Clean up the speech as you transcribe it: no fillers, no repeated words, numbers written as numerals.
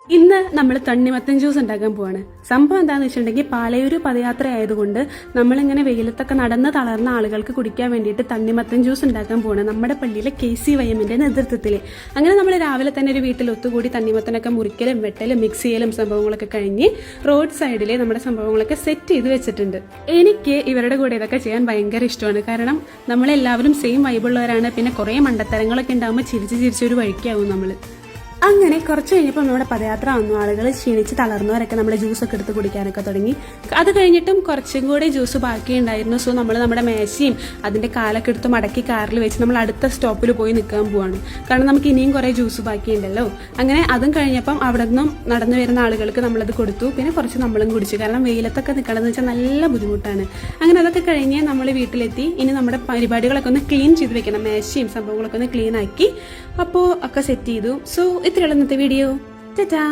ഇന്ന് നമ്മൾ തണ്ണിമത്തൻ ജ്യൂസ് ഉണ്ടാക്കാൻ പോവാണ്. സംഭവം എന്താണെന്ന് വെച്ചിട്ടുണ്ടെങ്കിൽ പാലയൂർ പദയാത്ര ആയതുകൊണ്ട് നമ്മളിങ്ങനെ വെയിലത്തൊക്കെ നടന്ന് തളർന്ന ആളുകൾക്ക് കുടിക്കാൻ വേണ്ടിയിട്ട് തണ്ണിമത്തൻ ജ്യൂസ് ഉണ്ടാക്കാൻ പോവാണ് നമ്മുടെ പള്ളിയിലെ KCYMന്റെ നേതൃത്വത്തിൽ. അങ്ങനെ നമ്മൾ രാവിലെ തന്നെ ഒരു വീട്ടിൽ ഒത്തുകൂടി തണ്ണിമത്തനൊക്കെ മുറിക്കലും വെട്ടലും മിക്സ് ചെയ്യലും സംഭവങ്ങളൊക്കെ കഴിഞ്ഞ് റോഡ് സൈഡിൽ നമ്മുടെ സംഭവങ്ങളൊക്കെ സെറ്റ് ചെയ്ത് വെച്ചിട്ടുണ്ട്. എനിക്ക് ഇവരുടെ കൂടെ ഇതൊക്കെ ചെയ്യാൻ ഭയങ്കര ഇഷ്ടമാണ്. കാരണം നമ്മളെല്ലാവരും സെയിം വൈബുള്ളവരാണ്. പിന്നെ കുറേ മണ്ടത്തരങ്ങളൊക്കെ ഉണ്ടാകുമ്പോൾ ചിരിച്ചൊരു വഴിക്കാവും നമ്മൾ. അങ്ങനെ കുറച്ച് കഴിഞ്ഞപ്പോൾ നമ്മുടെ പദയാത്ര വന്നു. ആളുകൾ ക്ഷീണിച്ച് തളർന്നവരൊക്കെ നമ്മുടെ ജ്യൂസൊക്കെ എടുത്ത് കുടിക്കാനൊക്കെ തുടങ്ങി. അത് കഴിഞ്ഞിട്ടും കുറച്ചും കൂടി ജ്യൂസ് ബാക്കിയുണ്ടായിരുന്നു. സോ നമ്മൾ നമ്മുടെ മേശയും അതിൻ്റെ കാലൊക്കെ എടുത്ത് മടക്കി കാറിൽ വെച്ച് നമ്മൾ അടുത്ത സ്റ്റോപ്പിൽ പോയി നിൽക്കാൻ പോവാണ്. കാരണം നമുക്ക് ഇനിയും കുറേ ജ്യൂസ് ബാക്കിയുണ്ടല്ലോ. അങ്ങനെ അതും കഴിഞ്ഞപ്പം അവിടെ നിന്നും നടന്നു വരുന്ന ആളുകൾക്ക് നമ്മളത് കൊടുത്തു. പിന്നെ കുറച്ച് നമ്മളും കുടിച്ചു. കാരണം വെയിലത്തൊക്കെ നിൽക്കണമെന്ന് വെച്ചാൽ നല്ല ബുദ്ധിമുട്ടാണ്. അങ്ങനെ അതൊക്കെ കഴിഞ്ഞ് നമ്മൾ വീട്ടിലെത്തി. ഇനി നമ്മുടെ പരിപാടികളൊക്കെ ഒന്ന് ക്ലീൻ ചെയ്ത് വെക്കണം. മേശയും സംഭവങ്ങളൊക്കെ ഒന്ന് ക്ലീൻ ആക്കി അപ്പോൾ ഒക്കെ സെറ്റ് ചെയ്തു. സോ ഇത്രയുള്ള ഇന്നത്തെ വീഡിയോ. ടാറ്റാ.